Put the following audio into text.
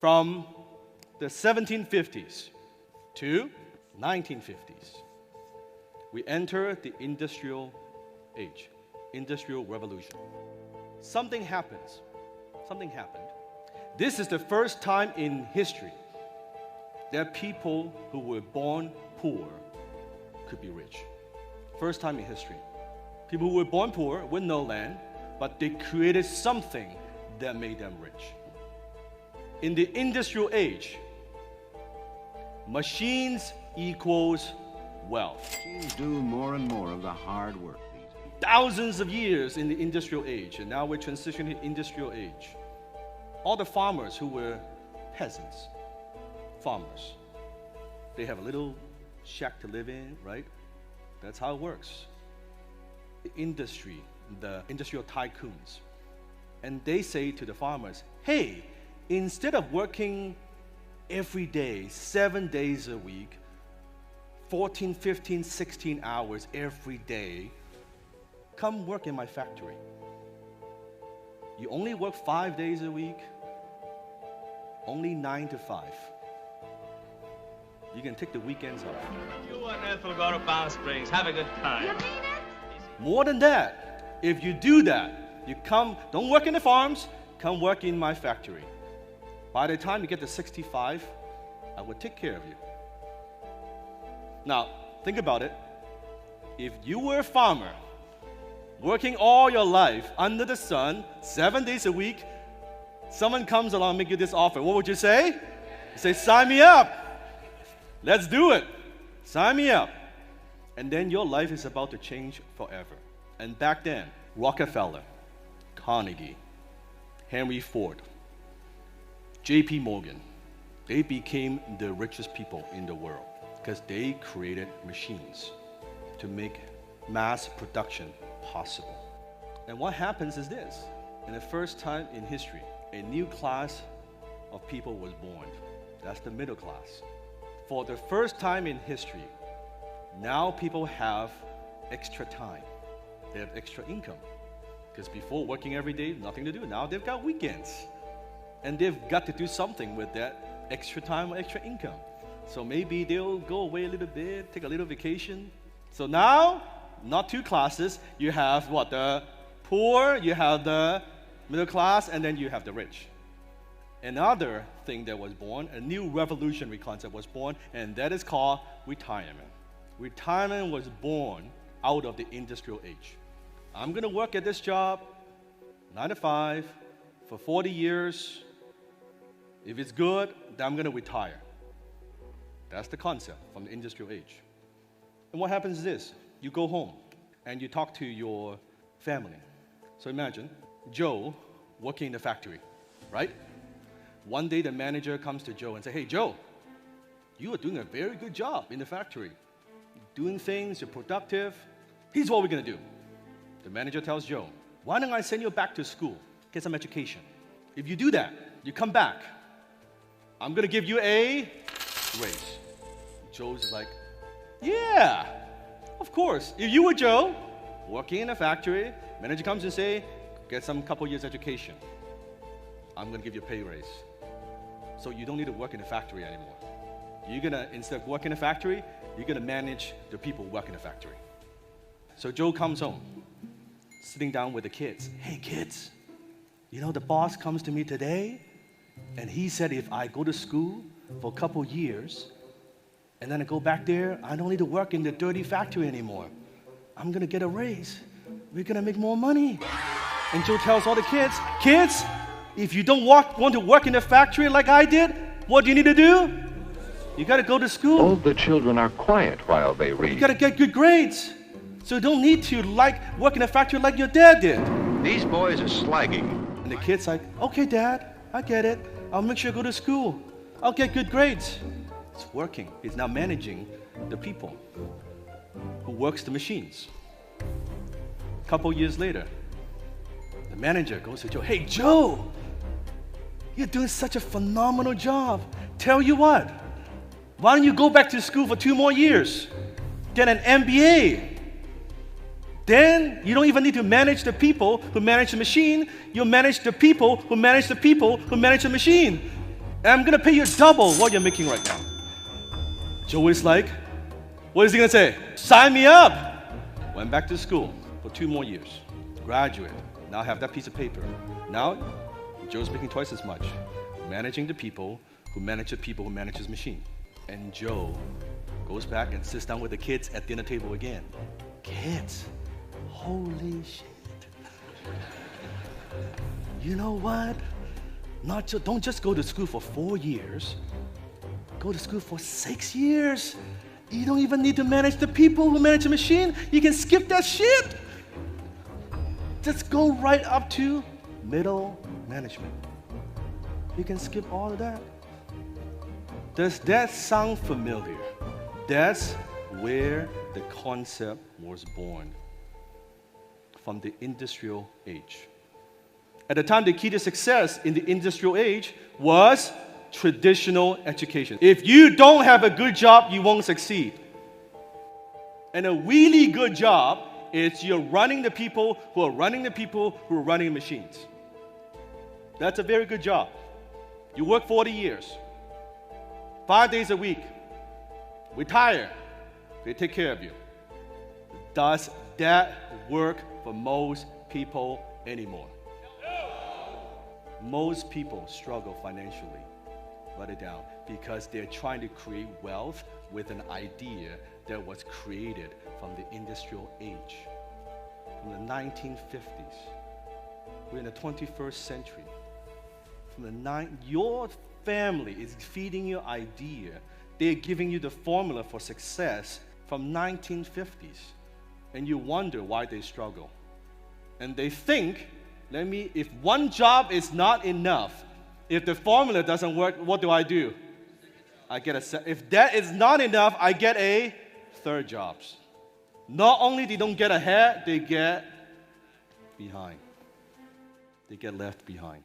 From the 1750s to 1950s, we enter the industrial age, industrial revolution. Something happened. This is the first time in history that people who were born poor could be rich. First time in history. People who were born poor with no land, but they created something that made them rich. In the industrial age, machines equals wealth. Machines do more and more of the hard work. Thousands of years in the industrial age, and now we're transitioning to industrial age. All the farmers who were peasants, farmers, they have a little shack to live in, right? That's how it works. The industry, the industrial tycoons, and they say to the farmers, hey, instead of working every day, 7 days a week, 14, 15, 16 hours every day, come work in my factory. You only work 5 days a week, only 9 to 5. You can take the weekends off. You and Ed will go to Palm Springs. Have a good time. You mean it? More than that, if you do that, you come, don't work in the farms, come work in my factory. By the time you get to 65, I will take care of you. Now, think about it. If you were a farmer, working all your life under the sun, 7 days a week, someone comes along and make you this offer, what would you say? You say, sign me up. Let's do it. Sign me up. And then your life is about to change forever. And back then, Rockefeller, Carnegie, Henry Ford, J.P. Morgan, they became the richest people in the world because they created machines to make mass production possible. And what happens is this. In the first time in history, a new class of people was born. That's the middle class. For the first time in history, now people have extra time. They have extra income. Because before working every day, nothing to do. Now they've got weekends. And they've got to do something with that extra time or extra income. So maybe they'll go away a little bit, take a little vacation. So now, not two classes. You have what? The poor, you have the middle class, and then you have the rich. Another thing that was born, a new revolutionary concept was born, and that is called retirement. Retirement was born out of the industrial age. I'm going to work at this job, 9 to 5, for 40 years. If it's good, then I'm going to retire. That's the concept from the industrial age. And what happens is this. You go home, and you talk to your family. So imagine Joe working in the factory, right? One day the manager comes to Joe and says, hey, Joe, you are doing a very good job in the factory. Doing things, you're productive. Here's what we're going to do. The manager tells Joe, why don't I send you back to school, get some education. If you do that, you come back, I'm going to give you a raise. Joe's like, yeah, of course. If you were Joe, working in a factory, manager comes and say, get some couple years education. I'm going to give you a pay raise. So you don't need to work in the factory anymore. You're going to, instead of work in the factory, you're going to manage the people who work in the factory. So Joe comes home, sitting down with the kids. Hey, kids, you know, the boss comes to me today, and he said if I go to school for a couple years, and then I go back there, I don't need to work in the dirty factory anymore. I'm going to get a raise. We're going to make more money. And Joe tells all the kids, kids, if you don't want to work in the factory like I did, what do you need to do? You got to go to school. All the children are quiet while they read. You got to get good grades. So you don't need to work in a factory like your dad did. These boys are slagging. And the kid's like, okay, Dad, I get it. I'll make sure I go to school. I'll get good grades. It's working. He's now managing the people who works the machines. A couple years later, the manager goes to Joe, hey, Joe, you're doing such a phenomenal job. Tell you what, why don't you go back to school for 2 more years, get an MBA. Then you don't even need to manage the people who manage the machine. You'll manage the people who manage the people who manage the machine. And I'm going to pay you double what you're making right now. Joe is like, what is he going to say? Sign me up. Went back to school for 2 more years. Graduate. Now I have that piece of paper. Now, Joe's making twice as much. Managing the people who manage the people who manage his machine. And Joe goes back and sits down with the kids at dinner table again. Kids, holy shit. You know what? Don't just go to school for 4 years. Go to school for 6 years. You don't even need to manage the people who manage the machine. You can skip that shit. Just go right up to middle management. You can skip all of that. Does that sound familiar? That's where the concept was born, from the industrial age. At the time, the key to success in the industrial age was traditional education. If you don't have a good job, you won't succeed. And a really good job is you're running the people who are running the people who are running the machines. That's a very good job. You work 40 years, 5 days a week, retire, they take care of you. Does that work for most people anymore? Most people struggle financially, write it down, because they're trying to create wealth with an idea that was created from the industrial age, from the 1950s. We're in the 21st century. Your family is feeding you idea. They're giving you the formula for success from 1950s. And you wonder why they struggle. And they think, if one job is not enough, if the formula doesn't work, what do? If that is not enough, I get a third job. Not only they don't get ahead, they get behind. They get left behind.